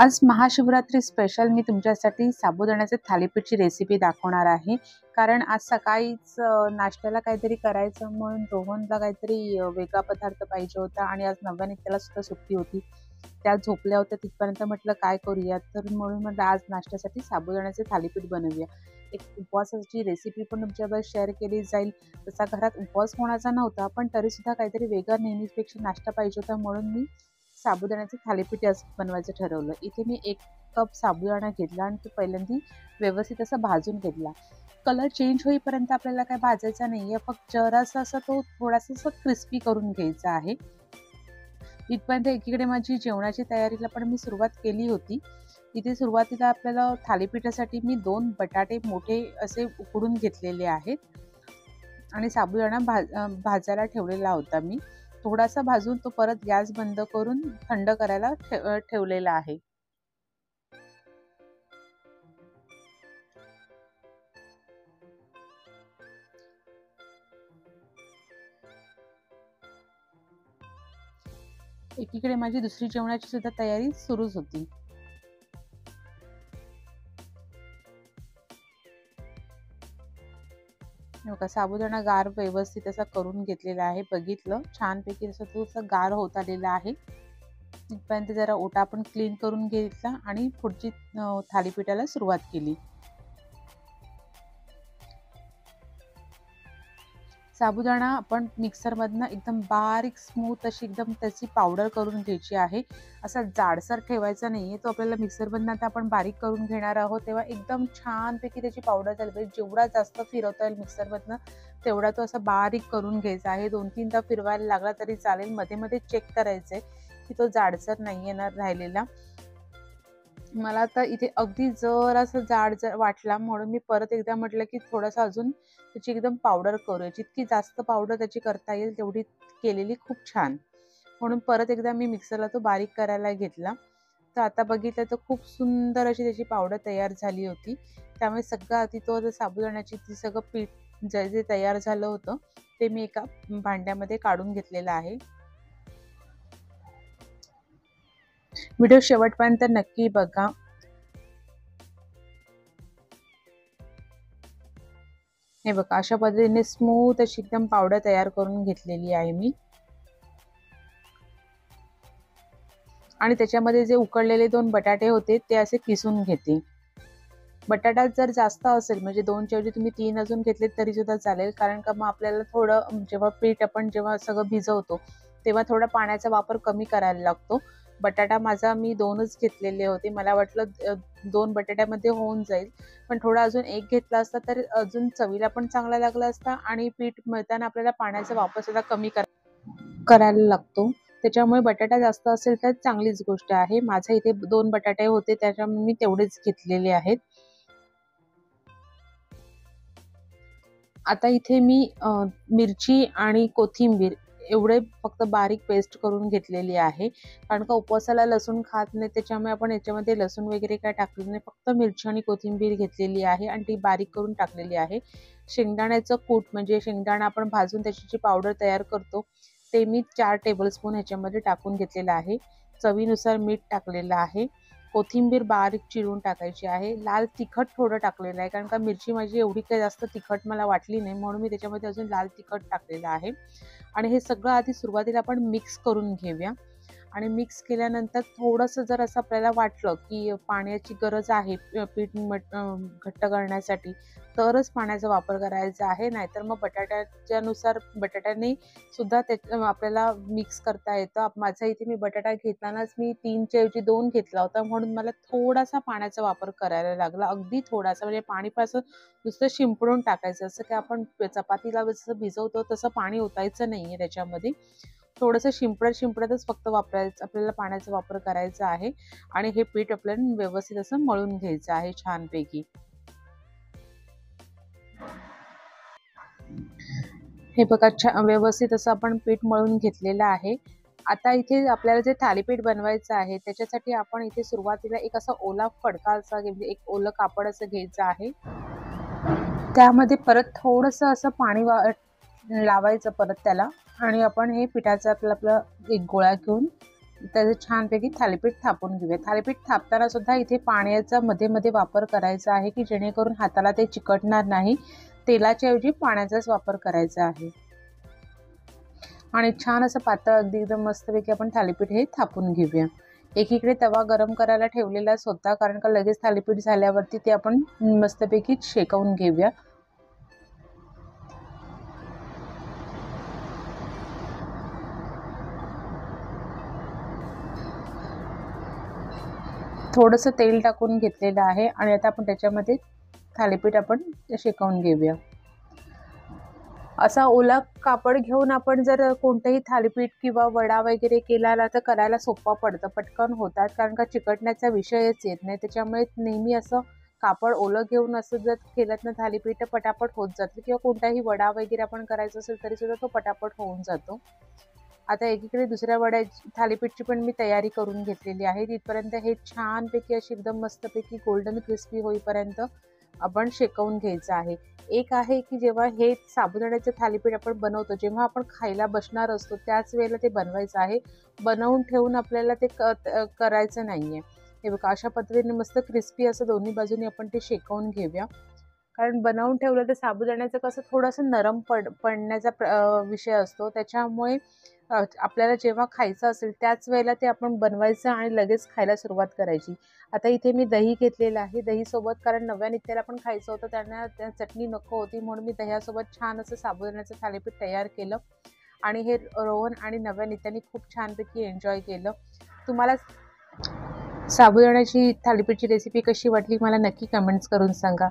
आज महाशिवरात्री स्पेशल मी तुमच्यासाठी साबुदाण्याचे थालीपीठची रेसिपी दाखवणार आहे। कारण आज सकाळीच नाश्त्याला काहीतरी करायचं म्हणून रोहनला काहीतरी वेगळा पदार्थ पाहिजे होता आणि आज नव्याने त्याला सुद्धा सुट्टी होती। त्या झोपल्या होत्या तिथपर्यंत म्हटलं काय करूया, तर म्हणून म्हटलं आज नाश्त्यासाठी साबुदाण्याचे थालीपीठ बनवूया। एक उपवासाची रेसिपी पण तुमच्याबरोबर शेअर केली जाईल। तसा घरात उपवास कोणाचा नव्हता, पण तरीसुद्धा काहीतरी वेगळं नेहमीपेक्षा नाश्ता पाहिजे होता म्हणून मी साबुदाण्याचे थालीपीठ बनवायचं ठरवलं। इथे मी 1 कप साबुदाणा घेतला आणि तो पहिल्यांदा व्यवस्थित असा भाजून घेतला। कलर चेंज होईपर्यंत आपल्याला काय भाजायचा नाहीये, फक्त जरासा असा तो थोडासा असा क्रिस्पी करून घ्यायचा आहे। इथपर्यंत एकीकडे माझी जेवणाची तयारीला पण मी सुरुवात केली होती। इथे सुरुवातीला आपल्याला थालीपीठासाठी मी 2 बटाटे मोठे असे उकडून घेतलेले आहेत आणि साबुदाणा भाजायला ठेवलेला होता मी। थोडासा भाजून तो परत गॅस बंद करून थंड करायला ठेवलेला आहे। एकीकडे माझी दुसरी जेवणाची सुद्धा तयारी सुरूच होती। बघा साबुदाणा गार व्यवस्थित असा करून घेतलेला आहे। बघितलं छानपैकी असं तो गार होत आलेला आहे। इथपर्यंत जरा ओटा पण क्लीन करून घेतला आणि पुढची थालीपीठाला सुरुवात केली। साबुदाणा आपण मिक्सरमधनं एकदम बारीक स्मूथ अशी एकदम त्याची पावडर करून घ्यायची आहे। असा जाडसर ठेवायचा नाहीये, तो आपल्याला मिक्सरमधनं आता आपण बारीक करून घेणार आहोत तेव्हा एकदम छानपैकी त्याची पावडर झाली पाहिजे। जेवढा जास्त फिरवता येईल मिक्सरमधनं तेवढा तो असा बारीक करून घ्यायचा आहे। 2-3दा फिरवायला लागला तरी चालेल, मध्ये मध्ये चेक करायचंय की तो जाडसर नाही येणार राहिलेला। मला आता इथे अगदी जरासा जाड वाटला म्हणून मी परत एकदा म्हटलं की थोडासा अजून त्याची एकदम पावडर करूया। जितकी जास्त पावडर त्याची करता येईल तेवढी केलेली खूप छान, म्हणून परत एकदा मी मिक्सरला तो बारीक करायला घेतला। तर आता बघितलं तर खूप सुंदर अशी त्याची पावडर तयार झाली होती। त्यामुळे सगळं आधी तो साबुदाण्याची ती सगळं पीठ जे तयार झालं होतं ते मी एका भांड्यामध्ये काढून घेतलेलं आहे। व्हिडिओ शेवटपर्यंत नक्की बघा। हे बघा अशा पद्धतीने स्मूथ अशी एकदम पावडर तयार करून घेतलेली आहे मी। आणि त्याच्यामध्ये जे उकडलेले 2 बटाटे होते ते असे किसून घेते। बटाटा जर जास्त असेल म्हणजे 2च्या ऐवजी तुम्ही 3 अजून घेतले तरी सुद्धा चालेल, कारण का मग आपल्याला थोडं जेव्हा पीठ आपण जेव्हा सगळं भिजवतो तेव्हा थोडा पाण्याचा वापर कमी करायला लागतो। बटाटा माझा मी 2च घेतलेले होते, मला वाटलं 2 बटाट्यामध्ये होऊन जाईल, पण थोडा अजून 1 घेतला असता तर अजून चवीला पण चांगला लागला असता आणि पीठ मळताना आपल्याला पाण्याचा वापर सुद्धा कमी करायला लागतो। त्याच्यामुळे बटाटा जास्त असेल तर चांगलीच गोष्ट आहे। माझा इथे 2 बटाटे होते त्याच्यामुळे मी तेवढेच घेतलेले आहेत। आता इथे मी मिरची आणि कोथिंबीर एवढे फक्त बारीक पेस्ट करून घेतलेली आहे, कारण का उपवासाला लसूण खात नाही त्याच्यामुळे आपण याच्यामध्ये लसूण वगैरे काय टाकलेलं नाही, फक्त मिरची आणि कोथिंबीर घेतलेली आहे आणि ती बारीक करून टाकलेली आहे। शेंगदाण्याचं कूट म्हणजे शेंगदाणा आपण भाजून त्याची जी पावडर तयार करतो ते मी 4 टेबलस्पून ह्याच्यामध्ये टाकून घेतलेलं आहे। चवीनुसार मीठ टाकलेलं आहे। कोथिंबीर बारीक चिरून टाकायची आहे। लाल तिखट थोडं टाकलेलं आहे, कारण का मिरची माझी एवढी काही जास्त तिखट मला वाटली नाही म्हणून मी त्याच्यामध्ये अजून लाल तिखट टाकलेलं आहे। आणि हे सगळं आधी सुरुवातीला आपण मिक्स करून घेऊया आणि मिक्स केल्यानंतर थोडंसं जर असं आपल्याला वाटलं की पाण्याची गरज आहे पीठ घट्ट करण्यासाठी तरच पाण्याचा वापर करायचा आहे, नाहीतर मग बटाट्याने सुद्धा आपल्याला मिक्स करता येतं। माझा इथे मी बटाटा घेतानाच मी 3च्या ऐवजी 2 घेतला होता, म्हणून मला थोडासा पाण्याचा वापर करायला लागला, अगदी थोडासा, म्हणजे पाणी पासून नुसतं शिंपडून टाकायचं। असं की आपण चपातीला जसं भिजवतो तसं पाणी ओतायचं नाहीये त्याच्यामध्ये, थोडंसं शिंपडतच फक्त आपल्याला पाण्याचा वापर करायचा आहे। आणि हे पीठ आपल्याला व्यवस्थित असं मळून घ्यायचं आहे छानपैकी। हे बघा व्यवस्थित असं आपण पीठ मळून घेतलेलं आहे। आता इथे आपल्याला जे थालीपीठ बनवायचं आहे त्याच्यासाठी आपण इथे सुरुवातीला एक असा ओला फडका असा म्हणजे एक ओलं कापड असं घ्यायचं आहे। त्यामध्ये परत थोडंसं असं पाणी लावायचं परत त्याला, आणि आपण हे पिठाचा आपला एक गोळा घेऊन त्याचं छानपैकी थालीपीठ थापून घेऊया। थालीपीठ थापताना सुद्धा इथे पाण्याचा मध्ये मध्ये वापर करायचा आहे की जेणेकरून हाताला ते चिकटणार नाही। तेलाच्या ऐवजी पाण्याचाच वापर करायचा आहे आणि छान असं पातळ अगदी एकदम मस्तपैकी आपण थालीपीठ हे थापून घेऊया। एकीकडे तवा गरम करायला ठेवलेलाच होता, कारण का लगेच थालीपीठ झाल्यावरती ते आपण मस्तपैकी शेकवून घेऊया। थोडंसं तेल टाकून घेतलेलं आहे आणि आता आपण त्याच्यामध्ये थालीपीठ आपण शेकवून घेऊया। असा ओला कापड घेऊन आपण जर कोणतंही थालीपीठ किंवा वडा वगैरे केला तर करायला सोपं पडतं, पटकन होतात, कारण का चिकटण्याचा विषयच येत नाही। त्याच्यामुळे नेहमी असं कापड ओलं घेऊन असं जर केलं ना थालीपीठ पटापट होत जातं, किंवा कोणताही वडा वगैरे आपण करायचा असेल तरी सुद्धा तो पटापट होऊन जातो। आता एकीकडे दुसऱ्या थालीपीठची पण मी तयारी करून घेतलेली आहे। तिथपर्यंत हे छानपैकी अशी एकदम मस्तपैकी गोल्डन क्रिस्पी होईपर्यंत आपण शेकवून घ्यायचं आहे। एक आहे की जेव्हा हे साबुदाण्याचं थालीपीठ आपण बनवतो, जेव्हा आपण खायला बसणार असतो त्याच वेळेला ते बनवायचं आहे, बनवून ठेवून आपल्याला ते करायचं नाहीये। हे बघा अशा पद्धतीने मस्त क्रिस्पी असं दोन्ही बाजूनी आपण ते शेकवून घेऊया, कारण बनवून ठेवलं तर साबुदाण्याचं कसं थोडंसं नरम पडण्याचा विषय असतो। त्याच्यामुळे आपल्याला जेव्हा खायचं असेल त्याच वेळेला ते आपण बनवायचं आणि लगेच खायला सुरुवात करायची। आता इथे मी दही घेतलेलं आहे, दहीसोबत, कारण नव्या नित्याला पण खायचं होतं, त्यांना चटणी नको होती म्हणून मी दह्यासोबत छान असं साबुदाण्याचं थालीपीठ तयार केलं आणि हे रोहन आणि नव्या नित्याने खूप छानपैकी एन्जॉय केलं। तुम्हाला साबुदाण्याची थालीपीठची रेसिपी कशी वाटली मला नक्की कमेंट्स करून सांगा।